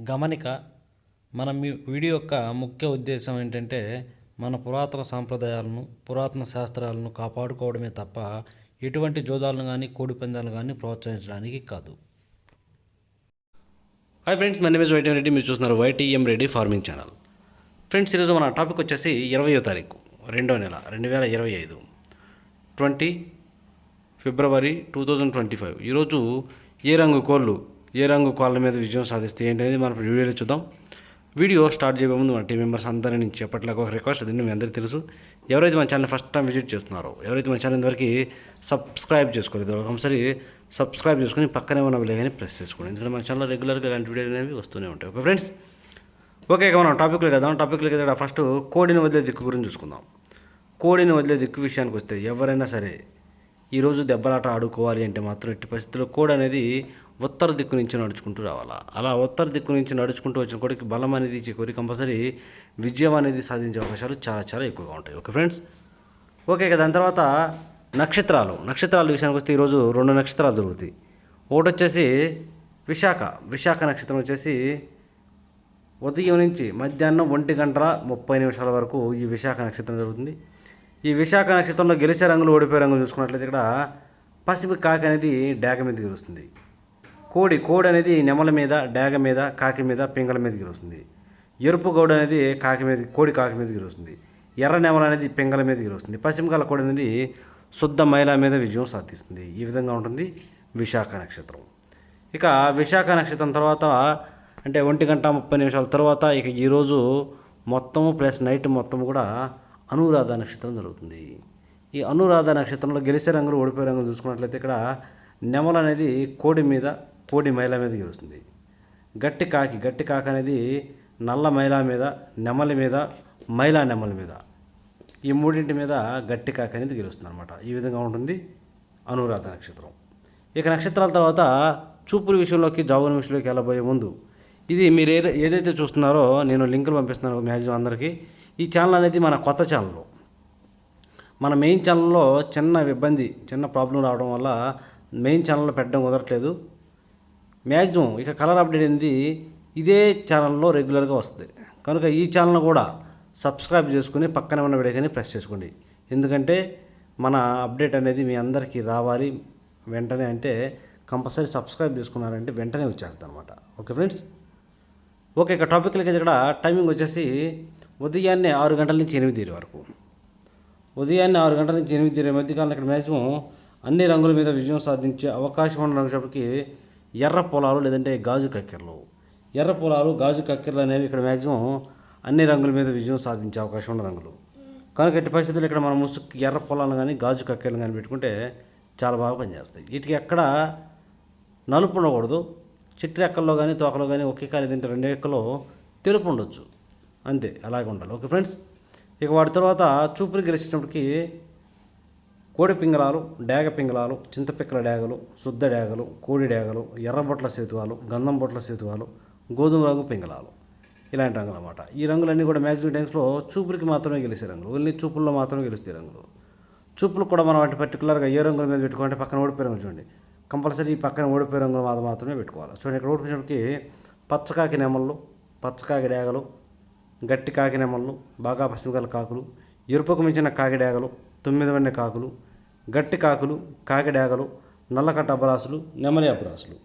గమనిక మన వీడియో యొక్క ముఖ్య ఉద్దేశం ఏంటంటే మన పురాతన సాంప్రదాయాలను పురాతన శాస్త్రాలను కాపాడుకోవడమే తప్ప ఎటువంటి జోదాలను కానీ కోడిపందాలు కానీ ప్రోత్సహించడానికి కాదు. Hi friends, my name is YTM Reddy. మీరు చూస్తున్నారు YTM Reddy farming channel. Friends, ఈరోజు మన టాపిక్ వచ్చేసి 20వ తారీఖు 2వ నెల 2025 20 ఫిబ్రవరి 2025. ఈరోజు ఏ రంగు కోళ్ళ మీద విజయం సాధిస్తే ఏంటనేది మనం వీడియోలో చూద్దాం. వీడియో స్టార్ట్ చేయబోయే ముందు మన టీం మెంబర్స్ అందరినీ నేను చెప్పట్లేక ఒక రిక్వెస్ట్, దీన్ని మీ అందరికీ తెలుసు. ఎవరైతే మన ఛానల్ ఫస్ట్ టైం విజిట్ చేస్తున్నారో, ఎవరైతే మన ఛానల్ వరకు సబ్స్క్రైబ్ చేసుకోలేదు, ఒకసారి సబ్స్క్రైబ్ చేసుకుని పక్కనే ఉన్న బెల్ ఐకాన్ని ప్రెస్ చేసుకోండి. ఎందుకంటే మన ఛానల్లో రెగ్యులర్గా ఇలాంటి వీడియోలు అనేవి వస్తూనే ఉంటాయి. ఓకే ఫ్రెండ్స్, ఓకే మనం టాపిక్లో కదా ఫస్ట్ కోడిని వదిలే దిక్కు గురించి చూసుకుందాం. కోడిని వదిలే దిక్కు విషయానికి వస్తే ఎవరైనా సరే ఈరోజు దెబ్బలాట ఆడుకోవాలి అంటే మాత్రం ఎట్టి పరిస్థితుల్లో కోడి అనేది ఉత్తర దిక్కు నుంచి నడుచుకుంటూ రావాలా. అలా ఉత్తర దిక్కు నుంచి నడుచుకుంటూ వచ్చిన కోడికి బలం అనేది చేకూరి కంపల్సరీ విజయం అనేది సాధించే అవకాశాలు చాలా చాలా ఎక్కువగా ఉంటాయి. ఓకే ఫ్రెండ్స్, ఓకే దాని తర్వాత నక్షత్రాల విషయానికి వస్తే ఈరోజు 2 నక్షత్రాలు జరుగుతాయి. ఒకటి వచ్చేసి విశాఖ నక్షత్రం వచ్చేసి ఉదయం నుంచి మధ్యాహ్నం 1:30 వరకు ఈ విశాఖ నక్షత్రం జరుగుతుంది. ఈ విశాఖ నక్షత్రంలో గెలిచే రంగులు ఓడిపోయే రంగులు చూసుకున్నట్లయితే ఇక్కడ పసిమి కాకి అనేది డాగ మీద గెలుస్తుంది. కోడి అనేది నెమల మీద, డాగ మీద, కాకి మీద, పింగళ మీద గెలుస్తుంది. ఎరుపు గౌడ అనేది కాకి మీద గెలుస్తుంది. ఎర్ర నెమల అనేది పింగళ మీద గెలుస్తుంది. పశ్చిమకాల కోడి అనేది శుద్ధ మహిళ మీద విజయం సాధిస్తుంది. ఈ విధంగా ఉంటుంది విశాఖ నక్షత్రం. ఇక విశాఖ నక్షత్రం తర్వాత అంటే 1:30 తర్వాత ఇక ఈరోజు మొత్తము ప్లస్ నైట్ మొత్తం కూడా అనురాధ నక్షత్రం జరుగుతుంది. ఈ అనురాధ నక్షత్రంలో గెలిచే రంగులు ఓడిపోయే రంగులు చూసుకున్నట్లయితే ఇక్కడ నెమల అనేది కోడి మహిళ మీద గెలుస్తుంది. గట్టి కాకి అనేది నల్ల మహిళ మీద, నెమలి మీద, నెమలి మీద, ఈ మూడింటి మీద గట్టి కాకి అనేది గెలుస్తుంది అనమాట. ఈ విధంగా ఉంటుంది అనురాధ నక్షత్రం. ఇక నక్షత్రాల తర్వాత చూపుల విషయంలోకి, జాబుల విషయంలోకి వెళ్ళబోయే ముందు ఇది మీరు ఏదైతే చూస్తున్నారో నేను లింకులు పంపిస్తున్నాను మ్యాక్సిమం అందరికీ. ఈ ఛానల్ అనేది మన కొత్త ఛానల్. మన మెయిన్ ఛానల్లో చిన్న ప్రాబ్లం రావడం వల్ల మెయిన్ ఛానల్లో పెట్టడం కుదరట్లేదు. మ్యాక్సిమం ఇక కలర్ అప్డేట్ అనేది ఇదే ఛానల్లో రెగ్యులర్గా వస్తుంది. కనుక ఈ ఛానల్ కూడా సబ్స్క్రైబ్ చేసుకుని పక్కనే ఉన్న బెల్ ప్రెస్ చేసుకోండి. ఎందుకంటే మన అప్డేట్ అనేది మీ అందరికీ రావాలి వెంటనే. అంటే కంపల్సరీ సబ్స్క్రైబ్ చేసుకున్నారంటే వెంటనే వచ్చేస్తుంది అనమాట. ఓకే ఫ్రెండ్స్, ఓకే ఇక టాపిక్లకి ఇక్కడ టైమింగ్ వచ్చేసి ఉదయాన్నే 6 గంటల నుంచి 8 వరకు. ఉదయాన్నే 6 గంటల నుంచి 8 మధ్యకాలంలో ఇక్కడ మ్యాక్సిమం అన్ని రంగుల మీద విజయం సాధించే అవకాశం ఉన్నప్పటికీ ఎర్ర పొలాలు లేదంటే గాజు కక్కెరలు అనేవి ఇక్కడ మ్యాక్సిమం అన్ని రంగుల మీద విజయం సాధించే అవకాశం ఉన్న రంగులు. కనుక ఎట్టి పరిస్థితుల్లో ఇక్కడ మన ముసుగు ఎర్ర పొలాలను కానీ గాజు కక్కెరలు కానీ పెట్టుకుంటే చాలా బాగా పనిచేస్తాయి. వీటికి ఎక్కడ నలుపు ఉండకూడదు. చిట్టి రెక్కల్లో కానీ తోకలో కానీ ఒకే కాలు తింటే 2 రెక్కలో తెలుపు ఉండొచ్చు, అంతే, అలాగే ఉండాలి. ఓకే ఫ్రెండ్స్, ఇక వాటి తర్వాత చూపులు గెలిచినప్పటికీ కోడి పింగళాలు, డాగ పింగళాలు, చింతపిక్కల డాగలు, శుద్ధ డాగలు, కోడి డాగలు, ఎర్రబొట్ల సేతువాలు, గంధం బొట్ల సేతువాలు, గోధుమ రంగు పింగళాలు, ఇలాంటి రంగులు అన్నమాట. ఈ రంగులన్నీ కూడా మ్యాక్సిమం టైమ్స్లో చూపులకి మాత్రమే గెలిచే రంగులు. ఓన్లీ చూపుల్లో మాత్రమే గెలుస్తాయి రంగులు. చూపులు కూడా మనం వాటి పర్టికులర్గా ఏ రంగుల మీద పెట్టుకోవాలంటే పక్కన ఓడిపోయే రంగులు చూడండి, కంపల్సరీ పక్కన ఓడిపోయే రంగులు మాత్రమే పెట్టుకోవాలి. చూడండి, ఇక్కడ ఓడిపోయినప్పటికీ పచ్చకాకి నెమళ్ళు, పచ్చకాకి డాగలు, గట్టి కాకి నెమళ్ళు, బాగా పశ్చిమకాల కాకులు, ఎరుపుకు మించిన కాకి డాగలు, 9 వన్నె కాకులు, గట్టి కాకులు, కాకి డాగలు, నల్లకట్ట అబ్బరాసులు, నెమలి అబ్బరాసులు,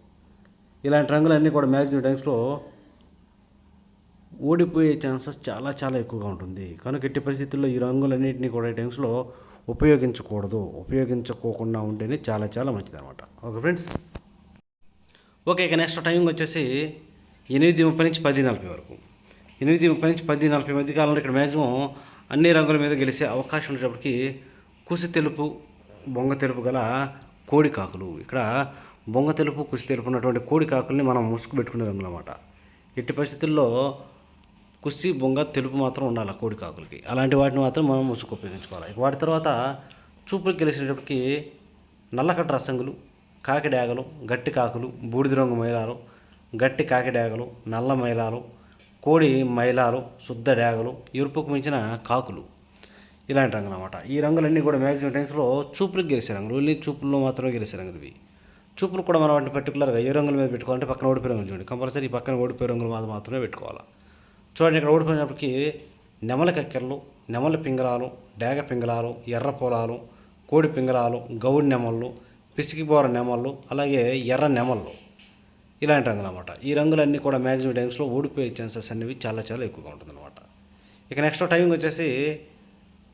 ఇలాంటి రంగులన్నీ కూడా మ్యాక్సిమం టైమ్స్లో ఓడిపోయే ఛాన్సెస్ చాలా చాలా ఎక్కువగా ఉంటుంది. కనుక ఎట్టి పరిస్థితుల్లో ఈ రంగులన్నింటినీ కూడా ఈ టైమ్స్లో ఉపయోగించుకోకుండా ఉంటేనే చాలా చాలా మంచిది అనమాట. ఓకే ఫ్రెండ్స్, ఓకే ఇక నెక్స్ట్ టైమింగ్ వచ్చేసి 8:30 నుంచి 10:40 వరకు. 8:30 నుంచి 10:40 మధ్య కాలంలో ఇక్కడ మ్యాక్సిమం అన్ని రంగుల మీద గెలిచే అవకాశం ఉండేటప్పటికి కుసి తెలుపు, బొంగ తెలుపు గల కోడి కాకులు. ఇక్కడ బొంగ తెలుపు, కుసి తెలుపు ఉన్నటువంటి కోడి కాకుల్ని మనం ముసుగు పెట్టుకునే రంగులు అన్నమాట. ఎట్టి పరిస్థితుల్లో కుసి, బొంగ, తెలుపు మాత్రం ఉండాలి కోడి కాకులకి. అలాంటి వాటిని మాత్రం మనం ముసుగు ఉపయోగించుకోవాలి. వాటి తర్వాత చూపులకు గెలిచినప్పటికీ నల్లకట్ట రసంగులు, కాకి డాగలు, గట్టి కాకులు, బూడిద రంగు మైలాలు, గట్టి కాకి డాగలు, నల్ల మైలాలు, కోడి మైలాలు, శుద్ధ డాగలు, ఎరుపుకు మించిన కాకులు, ఇలాంటి రంగులు అన్నమాట. ఈ రంగులన్నీ కూడా మ్యాక్సిమం టైమ్స్లో చూపులకు గెలిచే రంగులు. ఓన్లీ చూపుల్లో మాత్రమే గెలిచే రంగులు ఇవి. చూపులు కూడా మనం వాటిని పర్టికులర్గా ఏ రంగుల మీద పెట్టుకోవాలంటే పక్కన ఓడిపోయే రంగులు చూడండి. కంపల్సరీ ఈ పక్కన ఓడిపోయే రంగులు మాత్రమే పెట్టుకోవాలి. చూడండి, ఇక్కడ ఓడిపోయినప్పటికీ నెమలి కక్కెరలు, నెమలి పింగళాలు, డేగ పింగళాలు, ఎర్ర పొలాలు, కోడి పింగళాలు, గౌడి నెమళ్ళు, పిసికిబోర నెమళ్ళు, అలాగే ఎర్ర నెమళ్ళు, ఇలాంటి రంగులు అన్నమాట. ఈ రంగులన్నీ కూడా మ్యాక్సిమం టైమ్స్లో ఓడిపోయే ఛాన్సెస్ అనేవి చాలా చాలా ఎక్కువగా ఉంటుందన్నమాట. ఇక నెక్స్ట్ టైమింగ్ వచ్చేసి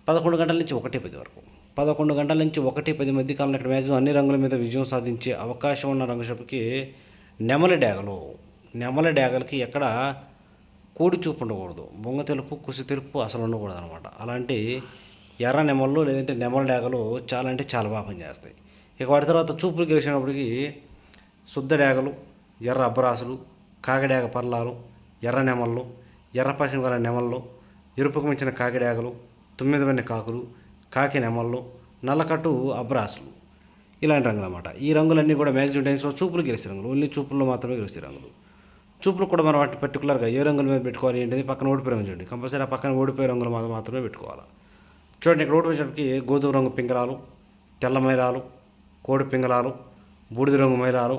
11 గంటల నుంచి 1:10 వరకు. 11 గంటల నుంచి 1:10 మధ్య కాలంలో ఇక్కడ మ్యాక్సిమం అన్ని రంగుల మీద విజయం సాధించే అవకాశం ఉన్న రంగుషపుకి నెమలి డేగలు. నెమలి డేగలకి ఎక్కడ కోడి చూపు ఉండకూడదు, బొంగ తెలుపు, కుసి తెలుపు అసలు ఉండకూడదు అనమాట. అలాంటి ఎర్ర నెమళ్ళు లేదంటే నెమలి డేగలు చాలా అంటే చాలా బాగా పనిచేస్తాయి. ఇక వాటి తర్వాత చూపులు గెలిచినప్పటికీ శుద్ధ డేగలు, ఎర్ర అబ్బరాసులు, కాకిడేగ పర్లాలు, ఎర్ర నెమళ్ళు, ఎర్ర పసిమి గల నెమళ్ళు, ఎరుపుకు మించిన కాకిడేగలు, 9 వెన్నె కాకులు, కాకి నెమళ్ళు, నల్లకట్టు అబ్రాసులు, ఇలాంటి రంగులు అన్నమాట. ఈ రంగులన్నీ కూడా మ్యాక్సిమం టైమ్స్లో చూపులు గెలిచే రంగులు. ఓన్లీ చూపుల్లో మాత్రమే గెలిచే రంగులు. చూపులు కూడా మనం వాటిని పర్టికులర్గా ఏ రంగుల మీద పెట్టుకోవాలి ఏంటిది పక్కన ఓడిపోయే రంగు చూడండి. కంపల్సరీ ఆ పక్కన ఓడిపోయే రంగులు మాత్రమే పెట్టుకోవాలి. చూడండి, ఇక్కడ ఓడిపోయేసరికి గోధుమ రంగు పింగళాలు, తెల్ల మైలాలు, కోడి పింగళాలు, బూడిద రంగు మైలాలు,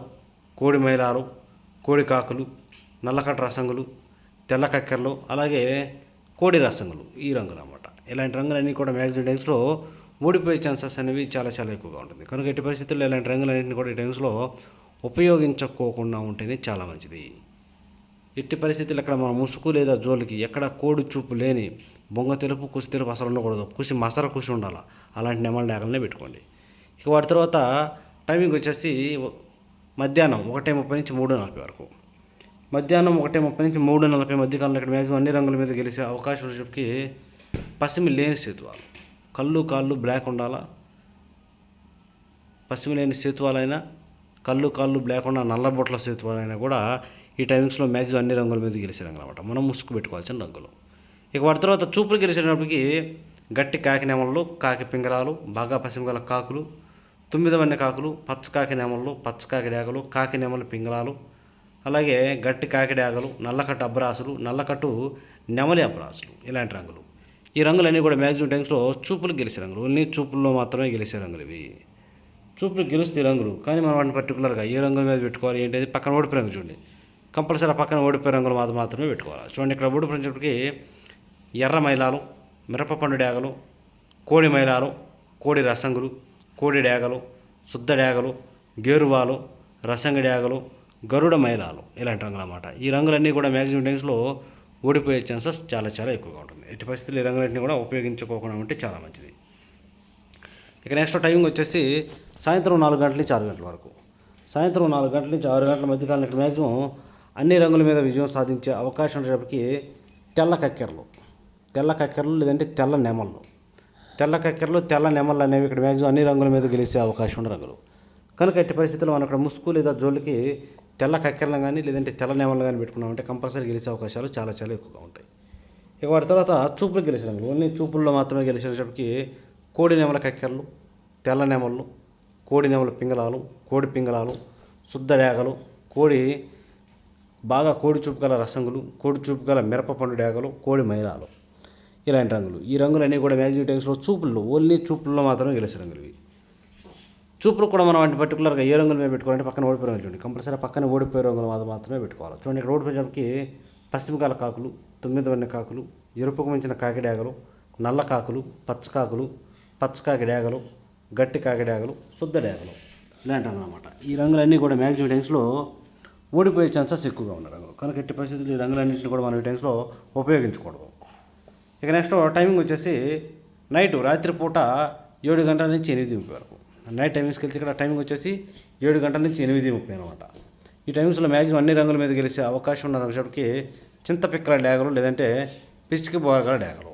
కోడి మైలాలు, కోడి కాకులు, నల్లకట్ట రసంగులు, తెల్ల కక్కెరలు, అలాగే కోడి రసంగులు, ఈ రంగులు అన్నమాట. ఇలాంటి రంగులన్నీ కూడా మ్యాక్సిమం టైమ్స్లో ఓడిపోయే ఛాన్సెస్ అనేవి చాలా చాలా ఎక్కువగా ఉంటుంది. కనుక ఎట్టి పరిస్థితుల్లో ఇలాంటి రంగులన్నింటినీ కూడా ఈ టైమ్స్లో ఉపయోగించుకోకుండా ఉంటేనే చాలా మంచిది. ఎట్టి పరిస్థితులు ఇక్కడ మన ముసుగు లేదా జోలికి ఎక్కడ కోడి చూపు లేని బొంగ తెలుపు, కుసి తెలుపు అసలు ఉండకూడదు. మసర కుసి ఉండాలి. అలాంటి నెమలి డేగలనే పెట్టుకోండి. ఇక వాటి తర్వాత టైమింగ్ వచ్చేసి మధ్యాహ్నం 1:30 నుంచి 3:40 వరకు. మధ్యాహ్నం 1:30 నుంచి 3:40 మధ్య కాలంలో ఇక్కడ మ్యాక్సిమం అన్ని రంగుల మీద గెలిచే అవకాశం వచ్చేసరికి పసిమి లేని సేతువాలు, కళ్ళు కాళ్ళు బ్లాక్ ఉండాలా. పసిమి లేని సేతువాలైనా, కళ్ళు కాళ్ళు బ్లాక్ ఉన్న నల్లబొట్ల సేతువాలైనా కూడా ఈ టైమింగ్స్లో మ్యాక్సిమం అన్ని రంగుల మీద గెలిచే రంగులు అనమాట. మనం ముసుగు పెట్టుకోవాల్సిన రంగులు. ఇక వాటి తర్వాత చూపులు గెలిచేటప్పటికి గట్టి కాకి నెమళ్ళు, కాకి పింగళాలు, బాగా పసిమిగల కాకులు, 9 వెన్నె కాకులు, పచ్చకాకి నెమళ్ళు, పచ్చకాకి డేగలు, కాకి నెమలి పింగళాలు, అలాగే గట్టి కాకి డేగలు, నల్లకట్టు అబ్రాసులు, నల్లకట్టు నెమలి అబ్రాసులు, ఇలాంటి రంగులు. ఈ రంగులన్నీ కూడా మ్యాక్సిమం టైమ్స్లో చూపులు గెలిచే రంగులు. ఓన్లీ చూపుల్లో మాత్రమే గెలిచే రంగులు ఇవి. చూపులు గెలుస్తాయి రంగులు, కానీ మనం వాటిని పర్టికులర్గా ఏ రంగుల మీద పెట్టుకోవాలి ఏంటది పక్కన ఓడిపోయే రంగు చూడండి. కంపల్సరీ పక్కన ఓడిపోయే రంగులు మాత్రమే పెట్టుకోవాలి. చూడండి, ఇక్కడ ఓడిపోయినప్పటికీ ఎర్ర మైలాలు, మిరపపండు డేగలు, కోడి మైలాలు, కోడి రసంగులు, కోడి డేగలు, శుద్ధ డేగలు, గేరువాలు, రసంగి డేగలు, గరుడ మైలాలు, ఇలాంటి రంగులు అన్నమాట. ఈ రంగులన్నీ కూడా మ్యాక్సిమం టైమ్స్లో ఓడిపోయే ఛాన్సెస్ చాలా చాలా ఎక్కువగా ఉంటుంది. ఎట్టి పరిస్థితులు ఈ రంగులన్నింటినీ కూడా ఉపయోగించుకోకుండా ఉంటే చాలా మంచిది. ఇక నెక్స్ట్ టైమింగ్ వచ్చేసి సాయంత్రం 4 గంటల నుంచి 6 గంటల వరకు. సాయంత్రం 4 గంటల నుంచి 6 గంటల మధ్య కాలం ఇక్కడ మ్యాక్సిమం అన్ని రంగుల మీద విజయం సాధించే అవకాశం ఉండేటప్పటికి తెల్ల కక్కెరలు లేదంటే తెల్ల నెమళ్ళు. తెల్ల కక్కెరలు, తెల్ల నెమళ్ళు అనేవి ఇక్కడ మ్యాక్సిమం అన్ని రంగుల మీద గెలిచే అవకాశం ఉన్న రంగులు. కనుక ఎట్టి పరిస్థితుల్లో మనం ఇక్కడ ముసుగు లేదా జోలికి తెల్ల కక్కెరలు కానీ లేదంటే తెల్ల నెమళ్ళు కానీ పెట్టుకున్నామంటే కంపల్సరీ గెలిచే అవకాశాలు చాలా చాలా ఎక్కువగా ఉంటాయి. ఇక వాటి తర్వాత చూపులు గెలిచే రంగులు. ఓన్లీ చూపుల్లో మాత్రమే గెలిచేటప్పటికి కోడి నెమల కక్కెరలు, తెల్ల నెమళ్ళు, కోడి నెమల పింగళాలు, కోడి పింగళాలు, శుద్ధ డేగలు, బాగా కోడి చూపు గల రసంగులు, కోడి చూపు గల మిరపపండు డేగలు, కోడి మైలాలు, ఇలాంటి రంగులు. ఈ రంగులన్నీ కూడా మ్యాక్సిమం టైమ్స్లో ఓన్లీ చూపుల్లో మాత్రమే గెలిచే రంగులు ఇవి. చూపులు కూడా మనం వాటిని పర్టికులర్గా ఏ రంగుల మీద పెట్టుకోవాలంటే పక్కన ఓడిపోయే రంగులు చూడండి. కంపల్సరీ పక్కన ఓడిపోయే రంగులు మాత్రమే పెట్టుకోవాలి. చూడండి, ఇక్కడ ఓడిపోయేటప్పటికి పశ్చిమకాల కాకులు, 9 వెన్నె కాకులు, ఎరుపుకు మించిన కాకి డేగలు, నల్ల కాకులు, పచ్చకాకులు, పచ్చకాకి డేగలు, గట్టి కాకి డేగలు, శుద్ధ డేగలు, ఇలాంటి రంగులు అన్నమాట. ఈ రంగులన్నీ కూడా మ్యాక్సిమం టైమ్స్లో ఓడిపోయే ఛాన్సెస్ ఎక్కువగా ఉన్న రంగులు. కనుక ఎట్టి పరిస్థితులు ఈ రంగులన్నింటినీ కూడా మనం ఈ టైమ్స్లో ఉపయోగించకూడదు. ఇక నెక్స్ట్ టైమింగ్ వచ్చేసి రాత్రిపూట 7 గంటల నుంచి 8:30 వరకు. నైట్ టైమింగ్స్కి వెళ్తే ఇక్కడ టైమింగ్ వచ్చేసి 7 గంటల నుంచి 8:30 అనమాట. ఈ టైమ్స్లో మ్యాక్సిమం అన్ని రంగుల మీద గెలిచే అవకాశం ఉన్న రంగుకి చింతపిక్కల డేగలు లేదంటే పిచ్చికి బోరగల డేగలు,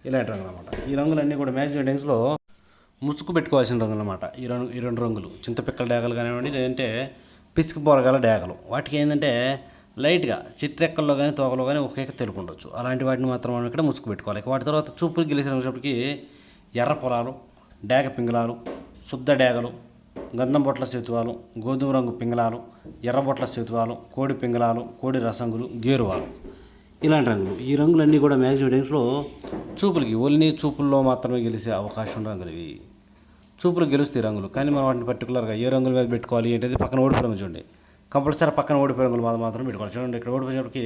ఇలాంటి రంగులు అనమాట. ఈ రంగులన్నీ కూడా మ్యాక్సిమం టైమ్స్లో ముసుగు పెట్టుకోవాల్సిన రంగులు అనమాట. ఈ రెండు రంగులు చింతపిక్కల డేగలు కానివ్వండి లేదంటే పిచ్చికి బోరగల డేగలు. వాటికి ఏంటంటే లైట్గా చిట్రెక్కల్లో కానీ తోకలో కానీ ఒకే తెలుపు ఉండొచ్చు. అలాంటి వాటిని మాత్రం మనం ఇక్కడ ముసుగు పెట్టుకోవాలి. వాటి తర్వాత చూపులు గెలిచినప్పటికీ ఎర్ర పొలాలు, డేగ పింగళాలు, శుద్ధ డేగలు, గంధం బొట్ల సేతువాలు, గోధుమ రంగు పింగళాలు, ఎర్రబొట్ల సేతువాలు, కోడి పింగళాలు, కోడి రసంగులు, గేరువాలు, ఇలాంటి రంగులు. ఈ రంగులన్నీ కూడా మ్యాక్సిమం టైమ్స్లో ఓన్లీ చూపుల్లో మాత్రమే గెలిచే అవకాశం ఉన్న రంగులు ఇవి. చూపులు గెలుస్తాయి రంగులు. కానీ మనం వాటిని పర్టికులర్గా ఏ రంగుల మీద పెట్టుకోవాలి ఏంటది పక్కన ఓడిపోయి రంగు చూడండి. కంపల్సరీ పక్కన ఓడిపోయి రంగులు మాత్రం పెట్టుకోవాలి. చూడండి ఇక్కడ ఓడిపోయేటప్పటికి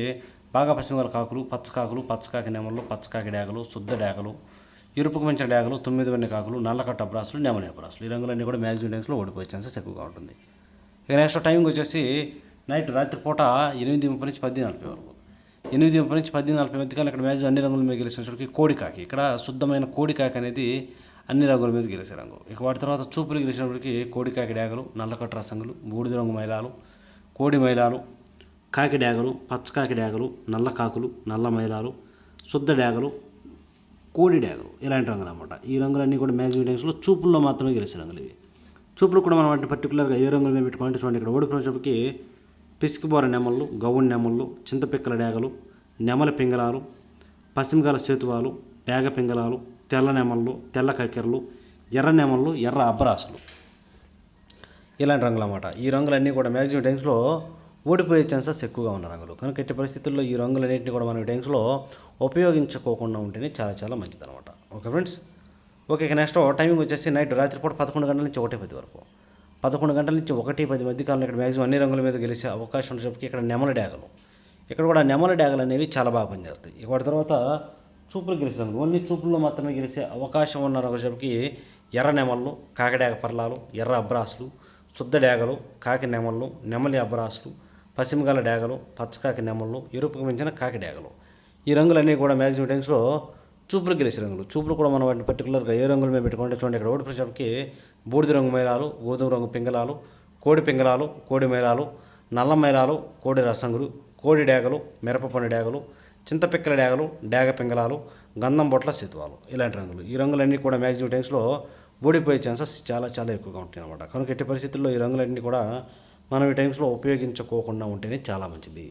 బాగా పశ్చిమగల కాకులు, పచ్చకాకి నెమళ్ళు, పచ్చకాకి డేగలు, శుద్ధ డేగలు, ఎరుపుకు మించిన డేగలు, 9 వెన్ని కాకులు, నల్లకట్ట అబ్రాసులు, నెమలి అబ్రాసులు. ఈ రంగులన్నీ కూడా మ్యాక్సిమం టైమ్స్లో ఓడిపోయే ఛాన్సెస్ ఎక్కువగా ఉంటుంది. ఇక నెక్స్ట్ టైంకి వచ్చేసి రాత్రిపూట 8:30 నుంచి 10:40 వరకు. 8:30 నుంచి 10:40 మధ్య కాలం ఇక్కడ మ్యాక్సిమం అన్ని రంగుల మీద గెలిచినప్పటికీ కోడికాకి. ఇక్కడ శుద్ధమైన కోడికాకి అనేది అన్ని రంగుల మీద గెలిచే రంగు. ఇక వాటి తర్వాత చూపులు గెలిచినప్పటికీ కోడికాకి డేగలు, నల్లకట్ట రసంగులు, బూడిద రంగు మైలాలు, కోడి మైలాలు, కాకి డేగలు, పచ్చకాకి డేగలు, నల్ల కాకులు, నల్ల మైలాలు, శుద్ధ డేగలు, కోడి డేగలు, ఇలాంటి రంగులు అన్నమాట. ఈ రంగులన్నీ కూడా మ్యాక్సిమం టైమ్స్లో చూపుల్లో మాత్రమే గెలిచే రంగులు ఇవి. చూపులు కూడా మనం వాటిని పర్టికులర్గా ఏ రంగుల మీద పెట్టుకోవాలంటే చూడండి ఇక్కడ ఓడిపోయినప్పటికీ పిసికిబోర నెమళ్ళు, గౌన్ నెమళ్ళు, చింతపిక్కల డేగలు, నెమలి పింగళాలు, పశ్చిమగాల సేతువాలు, డేగ పింగళాలు, తెల్ల నెమళ్ళు, తెల్ల కక్కెరలు, ఎర్ర నెమళ్ళు, ఎర్ర అబ్బరాసులు, ఇలాంటి రంగులు అన్నమాట. ఈ రంగులన్నీ కూడా మ్యాక్సిమం టైమ్స్లో ఓడిపోయే ఛాన్సెస్ ఎక్కువగా ఉన్న రంగులు. కనుక ఎట్టి పరిస్థితుల్లో ఈ రంగులన్నింటినీ కూడా మనం టైమ్స్లో ఉపయోగించుకోకుండా ఉంటేనే చాలా చాలా మంచిదన్నమాట. Okay friends. ఓకే ఇక నెక్స్ట్ టైమింగ్ వచ్చేసి రాత్రిపూట 11 గంటల నుంచి 1:10 వరకు. 11 గంటల నుంచి 1:10 మధ్య కాలంలో ఇక్కడ మ్యాక్సిమం అన్ని రంగుల మీద గెలిచే అవకాశం ఉన్నప్పటికీ ఇక్కడ నెమలి డేగలు. ఇక్కడ కూడా నెమలి డేగలు అనేవి చాలా బాగా పనిచేస్తాయి. ఇక వాటి తర్వాత చూపులు గెలిచే రంగులు. ఓన్లీ చూపుల్లో మాత్రమే గెలిచే అవకాశం ఉన్న రంగులకి ఎర్ర నెమళ్ళు, కాకిడేగ పర్లాలు, ఎర్ర అబ్రాసులు, శుద్ధ డేగలు, కాకి నెమళ్ళు, నెమలి అబ్రాసులు, పశ్చిమగాల డేగలు, పచ్చకాకి నెమళ్ళు, ఎరుపుకు మించిన కాకి డేగలు. ఈ రంగులన్నీ కూడా మ్యాక్సిమం టైమ్స్లో చూపులు గెలిచే రంగులు. చూపులు కూడా మనం వాటిని పర్టికులర్గా ఏ రంగుల మీద పెట్టుకుంటే చూడండి ఇక్కడ ఓడిపోయేటప్పటికి బూడిద రంగు మైలాలు, గోధుమ రంగు పింగళాలు, కోడి పింగళాలు, కోడి మైలాలు, నల్ల మైలాలు, కోడి రసంగులు, కోడి డేగలు, మిరపపండు డేగలు, చింతపిక్కల డేగలు, డేగ పింగళాలు, గంధం బొట్ల సితువాలు, ఇలాంటి రంగులు. ఈ రంగులన్నీ కూడా మ్యాక్సిమం టైమ్స్లో ఓడిపోయే ఛాన్సెస్ చాలా చాలా ఎక్కువగా ఉంటాయి అన్నమాట. కనుక ఎట్టి పరిస్థితుల్లో ఈ రంగులన్నీ కూడా మనం ఈ టైమ్స్లో ఉపయోగించుకోకుండా ఉంటేనే చాలా మంచిది.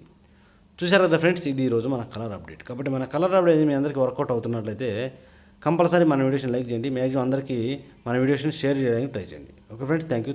చూసారు కదా ఫ్రెండ్స్, ఇది ఈరోజు మన కలర్ అప్డేట్. కాబట్టి మన కలర్ అప్డేట్ మీ అందరికీ వర్కౌట్ అవుతున్నట్లయితే కంపల్సరీ మన వీడియోస్ని లైక్ చేయండి. మ్యాక్సిమం అందరికీ మన వీడియోస్ని షేర్ చేయడానికి ట్రై చేయండి. Okay friends, thank you.